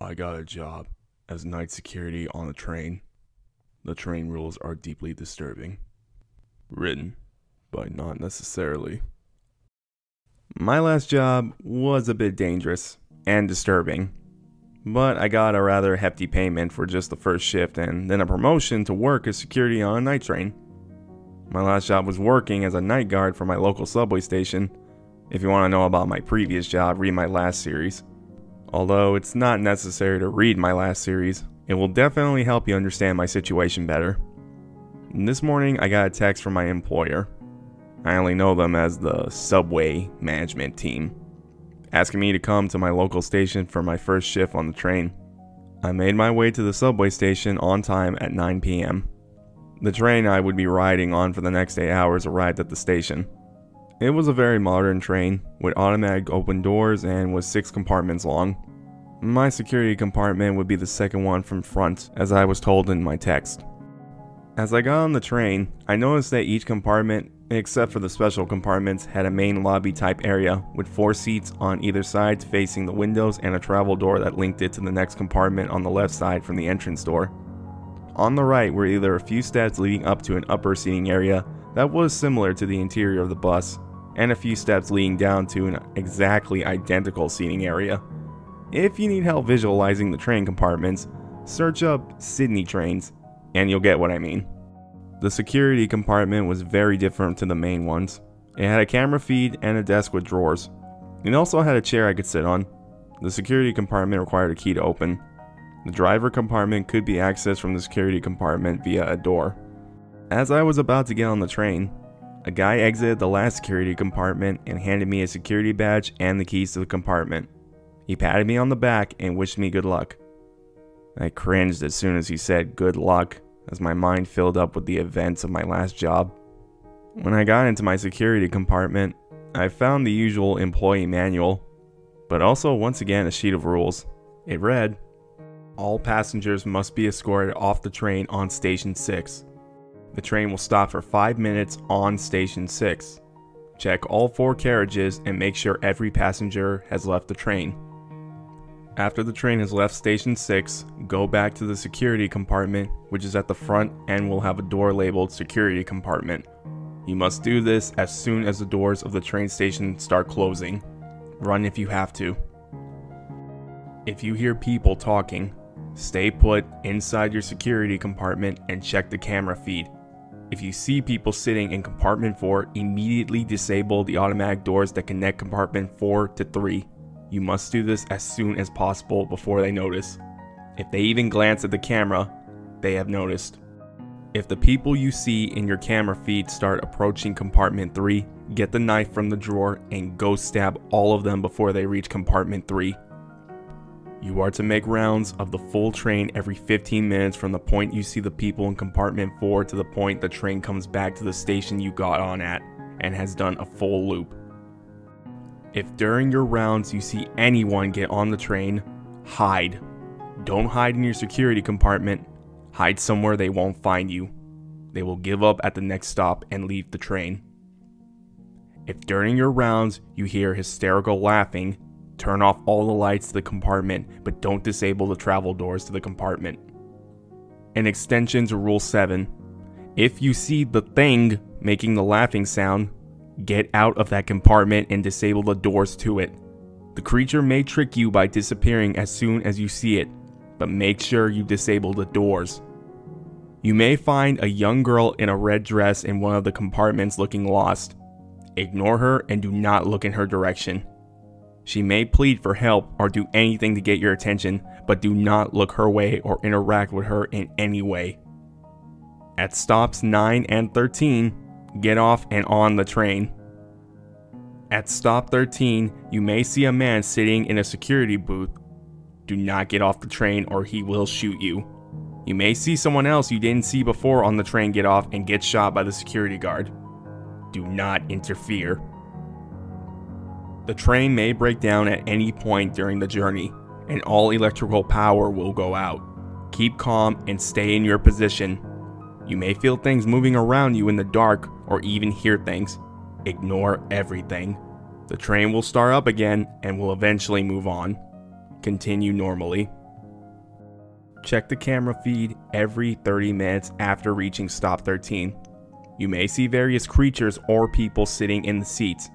I got a job as night security on a train. The train rules are deeply disturbing. Written by Not Necessarily. My last job was a bit dangerous and disturbing, but I got a rather hefty payment for just the first shift and then a promotion to work as security on a night train. My last job was working as a night guard for my local subway station. If you want to know about my previous job, read my last series. Although it's not necessary to read my last series, it will definitely help you understand my situation better. This morning I got a text from my employer. I only know them as the subway management team, asking me to come to my local station for my first shift on the train. I made my way to the subway station on time at 9 p.m. The train I would be riding on for the next 8 hours arrived at the station. It was a very modern train with automatic open doors and was 6 compartments long. My security compartment would be the second one from front, as I was told in my text. As I got on the train, I noticed that each compartment, except for the special compartments, had a main lobby type area with 4 seats on either side facing the windows and a travel door that linked it to the next compartment on the left side from the entrance door. On the right were either a few steps leading up to an upper seating area that was similar to the interior of the bus, and a few steps leading down to an exactly identical seating area. If you need help visualizing the train compartments, search up Sydney trains, and you'll get what I mean. The security compartment was very different to the main ones. It had a camera feed and a desk with drawers. It also had a chair I could sit on. The security compartment required a key to open. The driver compartment could be accessed from the security compartment via a door. As I was about to get on the train, a guy exited the last security compartment and handed me a security badge and the keys to the compartment. He patted me on the back and wished me good luck. I cringed as soon as he said good luck, as my mind filled up with the events of my last job. When I got into my security compartment, I found the usual employee manual, but also once again a sheet of rules. It read, "All passengers must be escorted off the train on Station 6. The train will stop for 5 minutes on Station 6. Check all 4 carriages and make sure every passenger has left the train. After the train has left Station 6, go back to the security compartment, which is at the front and will have a door labeled security compartment. You must do this as soon as the doors of the train station start closing. Run if you have to. If you hear people talking, stay put inside your security compartment and check the camera feed. If you see people sitting in compartment 4, immediately disable the automatic doors that connect compartment 4 to 3. You must do this as soon as possible before they notice. If they even glance at the camera, they have noticed. If the people you see in your camera feed start approaching compartment 3, get the knife from the drawer and go stab all of them before they reach compartment 3. You are to make rounds of the full train every 15 minutes from the point you see the people in compartment 4 to the point the train comes back to the station you got on at and has done a full loop. If during your rounds you see anyone get on the train, hide. Don't hide in your security compartment. Hide somewhere they won't find you. They will give up at the next stop and leave the train. If during your rounds you hear hysterical laughing, turn off all the lights to the compartment, but don't disable the travel doors to the compartment. An extension to Rule 7. If you see the thing making the laughing sound, get out of that compartment and disable the doors to it. The creature may trick you by disappearing as soon as you see it, but make sure you disable the doors. You may find a young girl in a red dress in one of the compartments looking lost. Ignore her and do not look in her direction. She may plead for help or do anything to get your attention, but do not look her way or interact with her in any way. At stops 9 and 13, get off and on the train. At stop 13, you may see a man sitting in a security booth. Do not get off the train or he will shoot you. You may see someone else you didn't see before on the train get off and get shot by the security guard. Do not interfere. The train may break down at any point during the journey, and all electrical power will go out. Keep calm and stay in your position. You may feel things moving around you in the dark or even hear things. Ignore everything. The train will start up again and will eventually move on. Continue normally. Check the camera feed every 30 minutes after reaching stop 13. You may see various creatures or people sitting in the seats.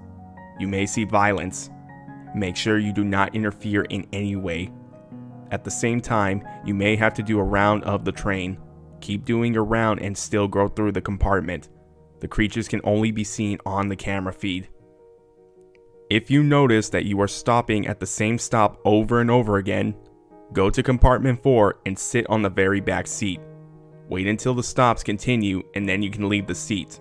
You may see violence. Make sure you do not interfere in any way. At the same time, you may have to do a round of the train. Keep doing your round and still go through the compartment. The creatures can only be seen on the camera feed. If you notice that you are stopping at the same stop over and over again, go to compartment 4 and sit on the very back seat. Wait until the stops continue and then you can leave the seat.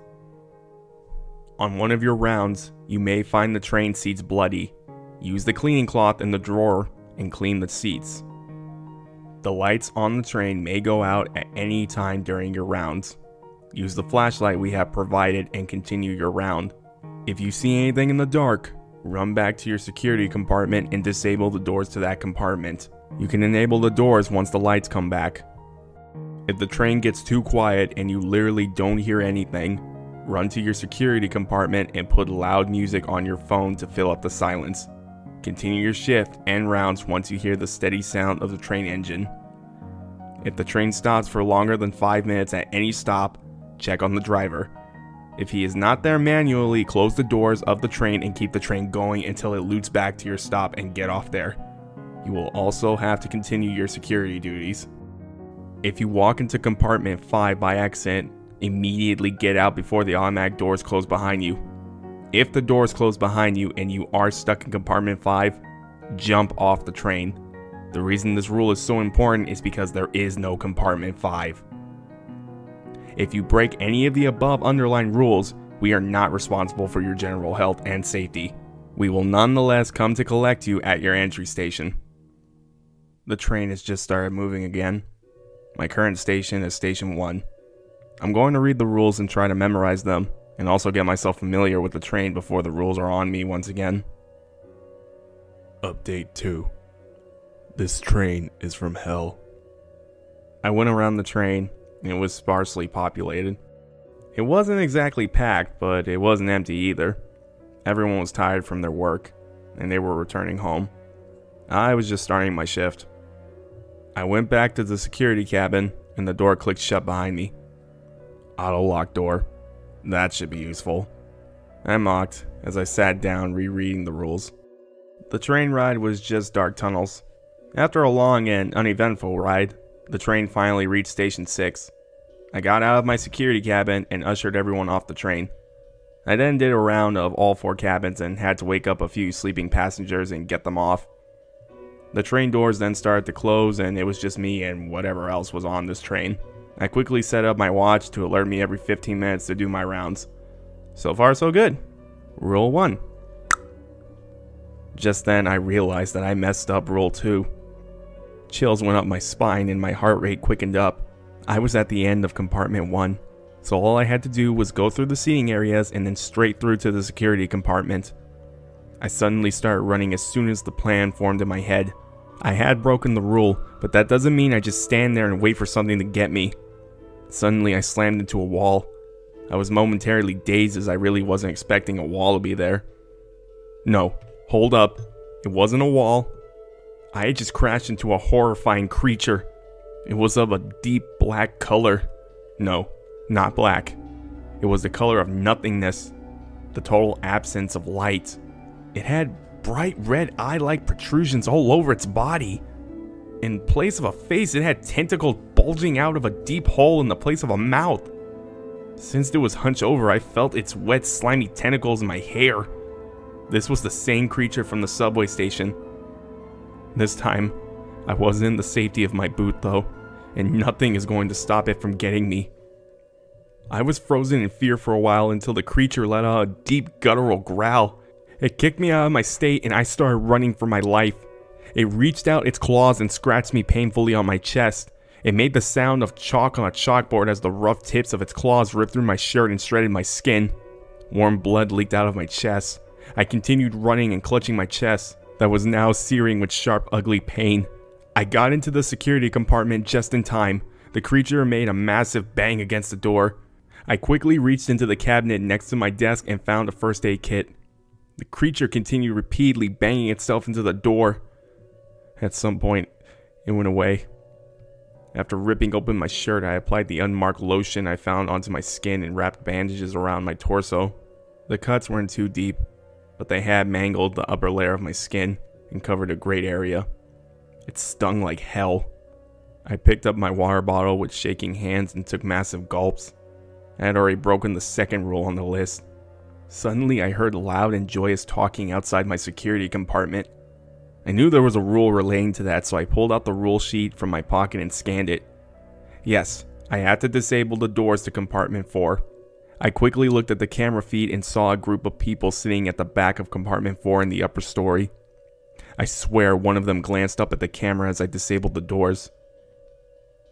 On one of your rounds, you may find the train seats bloody. Use the cleaning cloth in the drawer and clean the seats. The lights on the train may go out at any time during your rounds. Use the flashlight we have provided and continue your round. If you see anything in the dark, run back to your security compartment and disable the doors to that compartment. You can enable the doors once the lights come back. If the train gets too quiet and you literally don't hear anything, run to your security compartment and put loud music on your phone to fill up the silence. Continue your shift and rounds once you hear the steady sound of the train engine. If the train stops for longer than 5 minutes at any stop, check on the driver. If he is not there, manually close the doors of the train and keep the train going until it loops back to your stop and get off there. You will also have to continue your security duties. If you walk into compartment 5 by accident, immediately get out before the automatic doors close behind you. If the doors close behind you and you are stuck in compartment 5, jump off the train. The reason this rule is so important is because there is no compartment 5. If you break any of the above underlined rules, we are not responsible for your general health and safety. We will nonetheless come to collect you at your entry station. The train has just started moving again. My current station is station 1. I'm going to read the rules and try to memorize them, and also get myself familiar with the train before the rules are on me once again. Update 2. This train is from hell. I went around the train, and it was sparsely populated. It wasn't exactly packed, but it wasn't empty either. Everyone was tired from their work, and they were returning home. I was just starting my shift. I went back to the security cabin, and the door clicked shut behind me. Auto lock door. That should be useful. I mocked as I sat down rereading the rules. The train ride was just dark tunnels. After a long and uneventful ride, the train finally reached station 6. I got out of my security cabin and ushered everyone off the train. I then did a round of all 4 cabins and had to wake up a few sleeping passengers and get them off. The train doors then started to close and it was just me and whatever else was on this train. I quickly set up my watch to alert me every 15 minutes to do my rounds. So far so good. Rule 1. Just then I realized that I messed up rule 2. Chills went up my spine and my heart rate quickened up. I was at the end of compartment 1, so all I had to do was go through the seating areas and then straight through to the security compartment. I suddenly started running as soon as the plan formed in my head. I had broken the rule, but that doesn't mean I just stand there and wait for something to get me. Suddenly I slammed into a wall. I was momentarily dazed as I really wasn't expecting a wall to be there. No, hold up. It wasn't a wall. I had just crashed into a horrifying creature. It was of a deep black color. No, not black. It was the color of nothingness. The total absence of light. It had bright red eye-like protrusions all over its body. In place of a face, it had tentacles bulging out of a deep hole in the place of a mouth. Since it was hunched over, I felt its wet, slimy tentacles in my hair. This was the same creature from the subway station. This time, I wasn't in the safety of my boot though, and nothing is going to stop it from getting me. I was frozen in fear for a while until the creature let out a deep guttural growl. It kicked me out of my state and I started running for my life. It reached out its claws and scratched me painfully on my chest. It made the sound of chalk on a chalkboard as the rough tips of its claws ripped through my shirt and shredded my skin. Warm blood leaked out of my chest. I continued running and clutching my chest that was now searing with sharp, ugly pain. I got into the security compartment just in time. The creature made a massive bang against the door. I quickly reached into the cabinet next to my desk and found a first aid kit. The creature continued repeatedly banging itself into the door. At some point, it went away. After ripping open my shirt, I applied the unmarked lotion I found onto my skin and wrapped bandages around my torso. The cuts weren't too deep, but they had mangled the upper layer of my skin and covered a great area. It stung like hell. I picked up my water bottle with shaking hands and took massive gulps. I had already broken the second rule on the list. Suddenly, I heard loud and joyous talking outside my security compartment. I knew there was a rule relating to that, so I pulled out the rule sheet from my pocket and scanned it. Yes, I had to disable the doors to compartment 4. I quickly looked at the camera feed and saw a group of people sitting at the back of compartment 4 in the upper story. I swear one of them glanced up at the camera as I disabled the doors.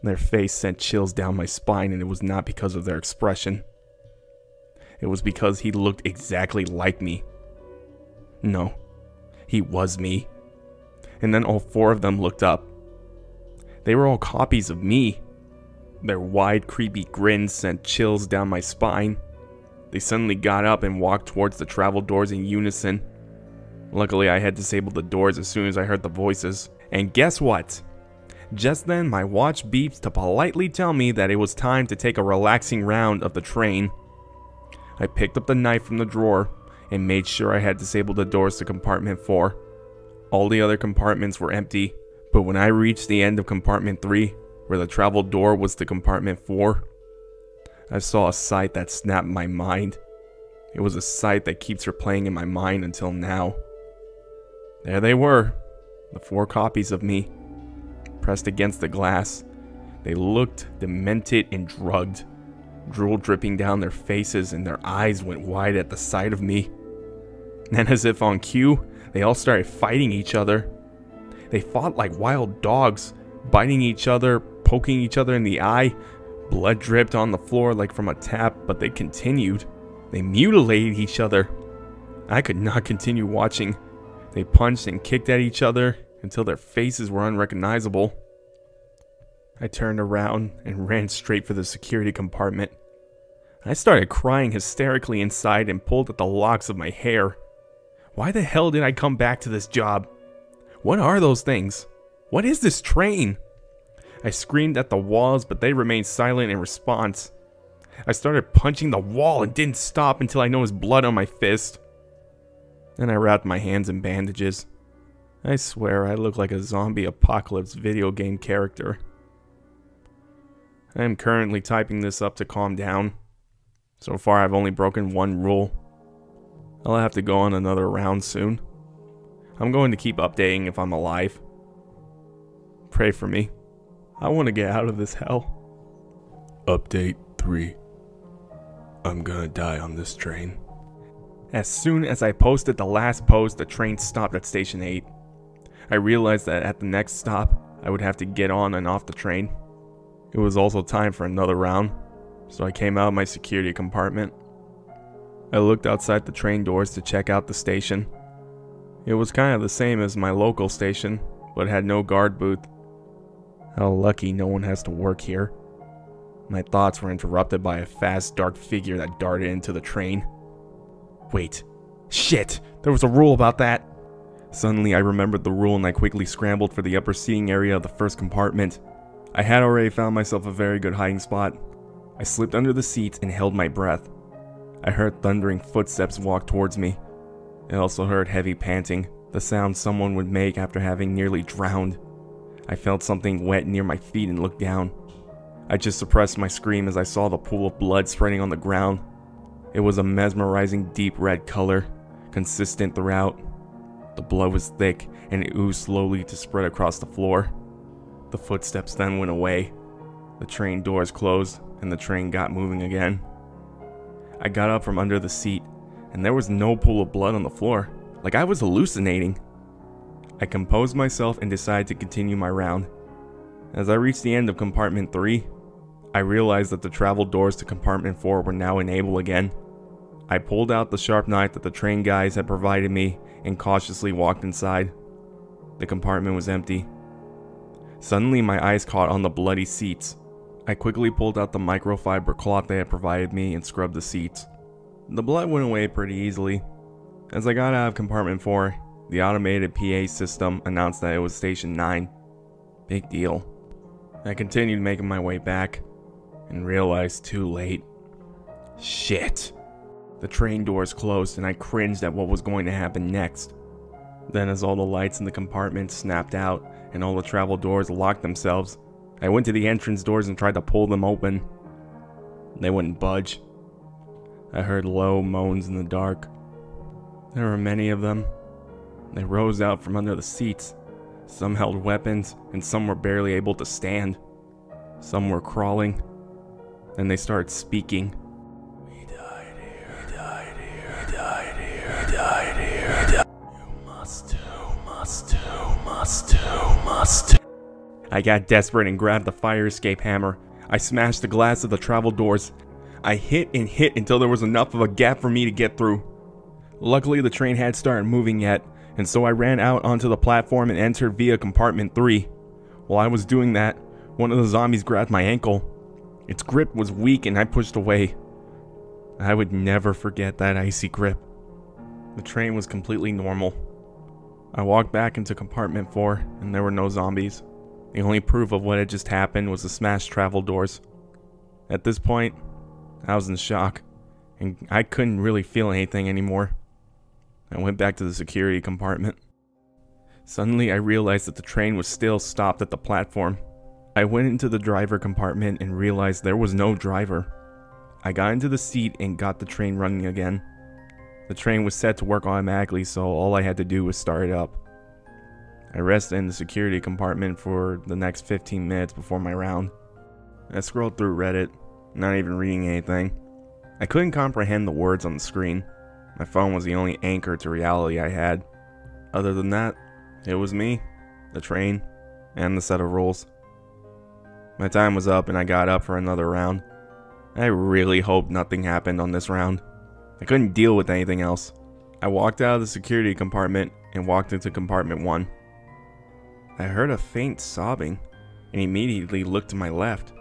Their face sent chills down my spine, and it was not because of their expression. It was because he looked exactly like me. No, he was me. And then all 4 of them looked up. They were all copies of me. Their wide, creepy grins sent chills down my spine. They suddenly got up and walked towards the travel doors in unison. Luckily, I had disabled the doors as soon as I heard the voices. And guess what? Just then, my watch beeps to politely tell me that it was time to take a relaxing round of the train. I picked up the knife from the drawer and made sure I had disabled the doors to compartment 4. All the other compartments were empty, but when I reached the end of compartment 3, where the travel door was to compartment 4, I saw a sight that snapped my mind. It was a sight that keeps replaying in my mind until now. There they were, the 4 copies of me, pressed against the glass. They looked demented and drugged, drool dripping down their faces, and their eyes went wide at the sight of me. And as if on cue, they all started fighting each other. They fought like wild dogs, biting each other, poking each other in the eye. Blood dripped on the floor like from a tap, but they continued. They mutilated each other. I could not continue watching. They punched and kicked at each other until their faces were unrecognizable. I turned around and ran straight for the security compartment. I started crying hysterically inside and pulled at the locks of my hair. Why the hell did I come back to this job? What are those things? What is this train? I screamed at the walls, but they remained silent in response. I started punching the wall and didn't stop until I noticed blood on my fist. Then I wrapped my hands in bandages. I swear I look like a zombie apocalypse video game character. I am currently typing this up to calm down. So far I've only broken 1 rule. I'll have to go on another round soon. I'm going to keep updating if I'm alive. Pray for me. I want to get out of this hell. Update 3. I'm gonna die on this train. As soon as I posted the last post, the train stopped at station 8. I realized that at the next stop, I would have to get on and off the train. It was also time for another round, so I came out of my security compartment. I looked outside the train doors to check out the station. It was kind of the same as my local station, but had no guard booth. How lucky no one has to work here. My thoughts were interrupted by a fast, dark figure that darted into the train. Wait. Shit! There was a rule about that! Suddenly I remembered the rule and I quickly scrambled for the upper seating area of the first compartment. I had already found myself a very good hiding spot. I slipped under the seats and held my breath. I heard thundering footsteps walk towards me. I also heard heavy panting, the sound someone would make after having nearly drowned. I felt something wet near my feet and looked down. I just suppressed my scream as I saw the pool of blood spreading on the ground. It was a mesmerizing deep red color, consistent throughout. The blood was thick and it oozed slowly to spread across the floor. The footsteps then went away. The train doors closed and the train got moving again. I got up from under the seat and there was no pool of blood on the floor, like I was hallucinating. I composed myself and decided to continue my round. As I reached the end of compartment 3, I realized that the travel doors to compartment 4 were now enabled again. I pulled out the sharp knife that the train guys had provided me and cautiously walked inside. The compartment was empty. Suddenly my eyes caught on the bloody seats. I quickly pulled out the microfiber cloth they had provided me and scrubbed the seats. The blood went away pretty easily. As I got out of compartment 4, the automated PA system announced that it was station 9. Big deal. I continued making my way back and realized too late. Shit. The train doors closed and I cringed at what was going to happen next. Then as all the lights in the compartment snapped out and all the travel doors locked themselves, I went to the entrance doors and tried to pull them open. They wouldn't budge. I heard low moans in the dark. There were many of them. They rose out from under the seats. Some held weapons, and some were barely able to stand. Some were crawling. Then they started speaking. We died here. We died here. We died here. We died here. You must. I got desperate and grabbed the fire escape hammer. I smashed the glass of the travel doors. I hit and hit until there was enough of a gap for me to get through. Luckily, the train hadn't started moving yet, and so I ran out onto the platform and entered via compartment 3. While I was doing that, one of the zombies grabbed my ankle. Its grip was weak and I pushed away. I would never forget that icy grip. The train was completely normal. I walked back into compartment 4 and there were no zombies. The only proof of what had just happened was the smashed travel doors. At this point, I was in shock, and I couldn't really feel anything anymore. I went back to the security compartment. Suddenly, I realized that the train was still stopped at the platform. I went into the driver compartment and realized there was no driver. I got into the seat and got the train running again. The train was set to work automatically, so all I had to do was start it up. I rested in the security compartment for the next 15 minutes before my round. I scrolled through Reddit, not even reading anything. I couldn't comprehend the words on the screen. My phone was the only anchor to reality I had. Other than that, it was me, the train, and the set of rules. My time was up and I got up for another round. I really hoped nothing happened on this round. I couldn't deal with anything else. I walked out of the security compartment and walked into compartment 1. I heard a faint sobbing and immediately looked to my left.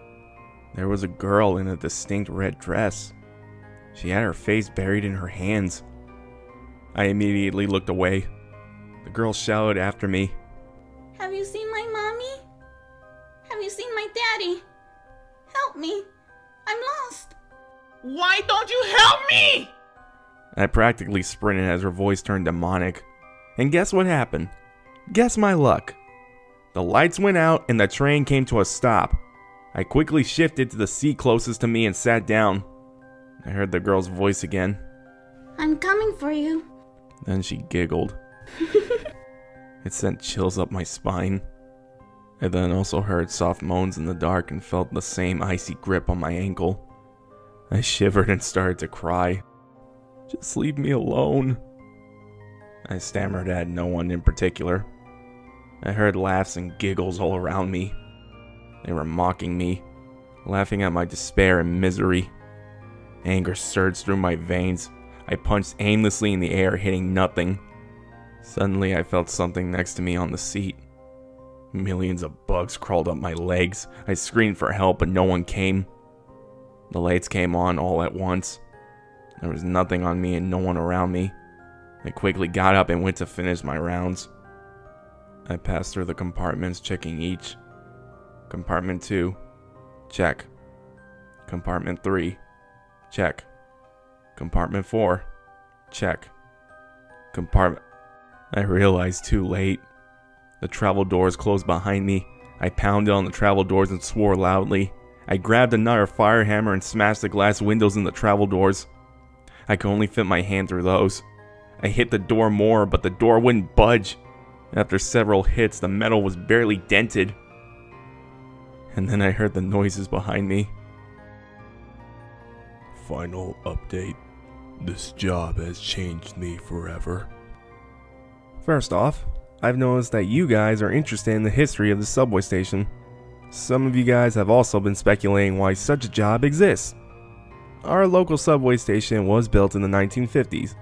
There was a girl in a distinct red dress. She had her face buried in her hands. I immediately looked away. The girl shouted after me, "Have you seen my mommy? Have you seen my daddy? Help me! I'm lost!" Why don't you help me? I practically sprinted as her voice turned demonic. And guess what happened? Guess my luck. The lights went out and the train came to a stop. I quickly shifted to the seat closest to me and sat down. I heard the girl's voice again. "I'm coming for you." Then she giggled. It sent chills up my spine. I then also heard soft moans in the dark and felt the same icy grip on my ankle. I shivered and started to cry. "Just leave me alone." I stammered at no one in particular. I heard laughs and giggles all around me. They were mocking me, laughing at my despair and misery. Anger surged through my veins. I punched aimlessly in the air, hitting nothing. Suddenly, I felt something next to me on the seat. Millions of bugs crawled up my legs. I screamed for help, but no one came. The lights came on all at once. There was nothing on me and no one around me. I quickly got up and went to finish my rounds. I passed through the compartments, checking each. Compartment 2, check. Compartment 3, check. Compartment 4, check. I realized too late. The travel doors closed behind me. I pounded on the travel doors and swore loudly. I grabbed another fire hammer and smashed the glass windows in the travel doors. I could only fit my hand through those. I hit the door more, but the door wouldn't budge. After several hits, the metal was barely dented. And then I heard the noises behind me. Final update. This job has changed me forever. First off, I've noticed that you guys are interested in the history of the subway station. Some of you guys have also been speculating why such a job exists. Our local subway station was built in the 1950s.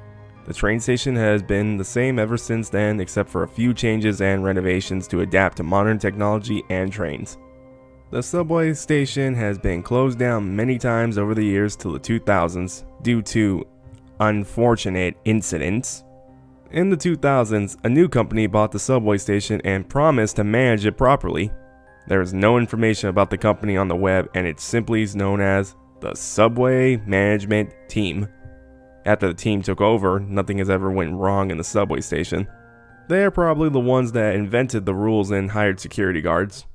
The train station has been the same ever since then, except for a few changes and renovations to adapt to modern technology and trains. The subway station has been closed down many times over the years till the 2000s due to unfortunate incidents. In the 2000s, a new company bought the subway station and promised to manage it properly. There is no information about the company on the web, and it simply is known as the Subway Management Team. After the team took over, nothing has ever went wrong in the subway station. They are probably the ones that invented the rules and hired security guards.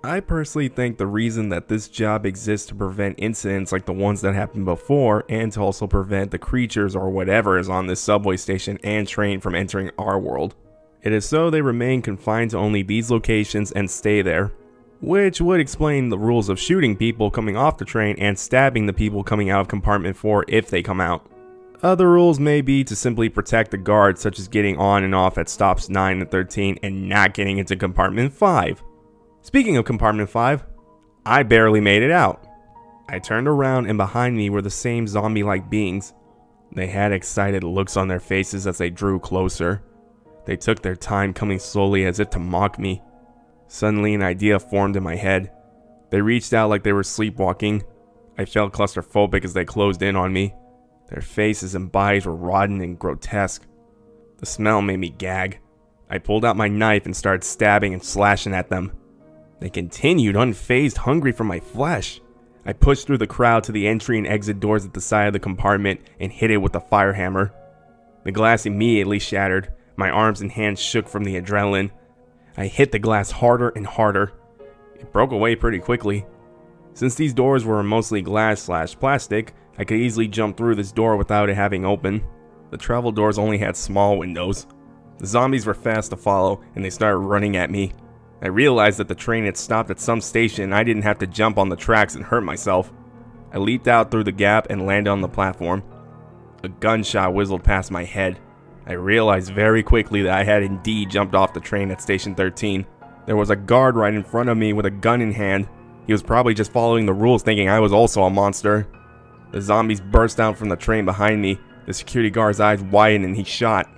I personally think the reason that this job exists to prevent incidents like the ones that happened before, and to also prevent the creatures or whatever is on this subway station and train from entering our world. It is so they remain confined to only these locations and stay there, which would explain the rules of shooting people coming off the train and stabbing the people coming out of compartment 4 if they come out. Other rules may be to simply protect the guards, such as getting on and off at stops 9 and 13 and not getting into compartment 5. Speaking of compartment 5, I barely made it out. I turned around and behind me were the same zombie-like beings. They had excited looks on their faces as they drew closer. They took their time coming slowly as if to mock me. Suddenly an idea formed in my head. They reached out like they were sleepwalking. I felt claustrophobic as they closed in on me. Their faces and bodies were rotten and grotesque. The smell made me gag. I pulled out my knife and started stabbing and slashing at them. They continued unfazed, hungry for my flesh. I pushed through the crowd to the entry and exit doors at the side of the compartment and hit it with a fire hammer. The glass immediately shattered. My arms and hands shook from the adrenaline. I hit the glass harder and harder. It broke away pretty quickly. Since these doors were mostly glass/plastic, I could easily jump through this door without it having open. The travel doors only had small windows. The zombies were fast to follow, and they started running at me. I realized that the train had stopped at some station and I didn't have to jump on the tracks and hurt myself. I leaped out through the gap and landed on the platform. A gunshot whistled past my head. I realized very quickly that I had indeed jumped off the train at station 13. There was a guard right in front of me with a gun in hand. He was probably just following the rules, thinking I was also a monster. The zombies burst out from the train behind me. The security guard's eyes widened and he shot.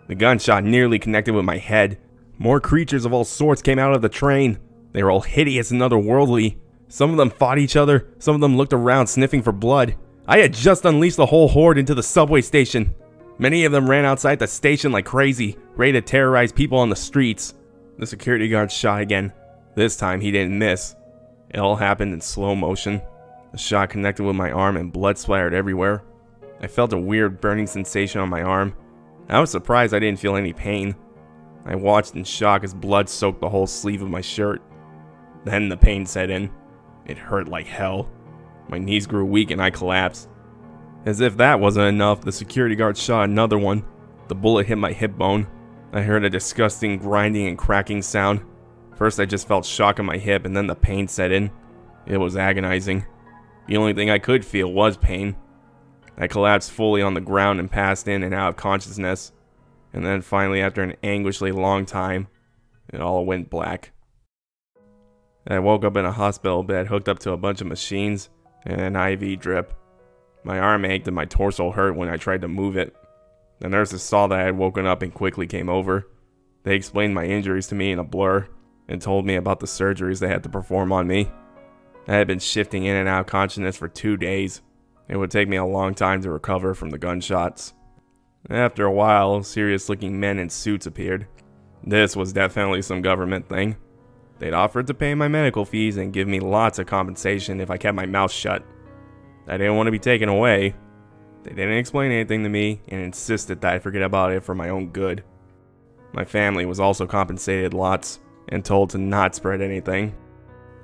The gunshot nearly connected with my head. More creatures of all sorts came out of the train. They were all hideous and otherworldly. Some of them fought each other. Some of them looked around sniffing for blood. I had just unleashed the whole horde into the subway station. Many of them ran outside the station like crazy, ready to terrorize people on the streets. The security guard shot again. This time he didn't miss. It all happened in slow motion. The shot connected with my arm and blood splattered everywhere. I felt a weird burning sensation on my arm. I was surprised I didn't feel any pain. I watched in shock as blood soaked the whole sleeve of my shirt. Then the pain set in. It hurt like hell. My knees grew weak and I collapsed. As if that wasn't enough, the security guard shot another one. The bullet hit my hip bone. I heard a disgusting grinding and cracking sound. First I just felt shock in my hip and then the pain set in. It was agonizing. The only thing I could feel was pain. I collapsed fully on the ground and passed in and out of consciousness. And then finally, after an anguishingly long time, it all went black. I woke up in a hospital bed hooked up to a bunch of machines and an IV drip. My arm ached and my torso hurt when I tried to move it. The nurses saw that I had woken up and quickly came over. They explained my injuries to me in a blur and told me about the surgeries they had to perform on me. I had been shifting in and out of consciousness for 2 days. It would take me a long time to recover from the gunshots. After a while, serious-looking men in suits appeared. This was definitely some government thing. They'd offered to pay my medical fees and give me lots of compensation if I kept my mouth shut. I didn't want to be taken away. They didn't explain anything to me and insisted that I forget about it for my own good. My family was also compensated lots and told to not spread anything.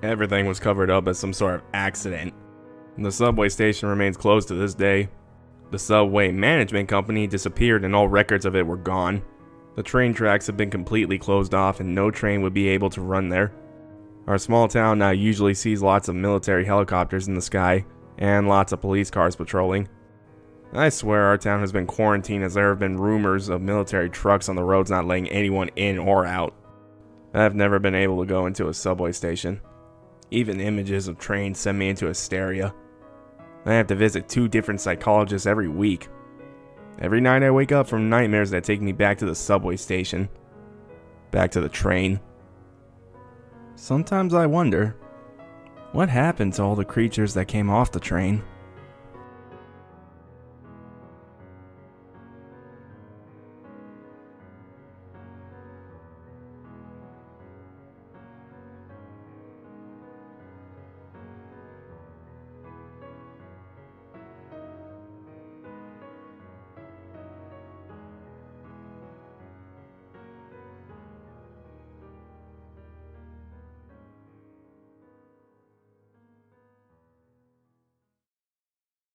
Everything was covered up as some sort of accident. The subway station remains closed to this day. The subway management company disappeared and all records of it were gone. The train tracks have been completely closed off and no train would be able to run there. Our small town now usually sees lots of military helicopters in the sky and lots of police cars patrolling. I swear our town has been quarantined as there have been rumors of military trucks on the roads not letting anyone in or out. I've never been able to go into a subway station. Even images of trains send me into hysteria. I have to visit 2 different psychologists every week. Every night I wake up from nightmares that take me back to the subway station. Back to the train. Sometimes I wonder, what happened to all the creatures that came off the train?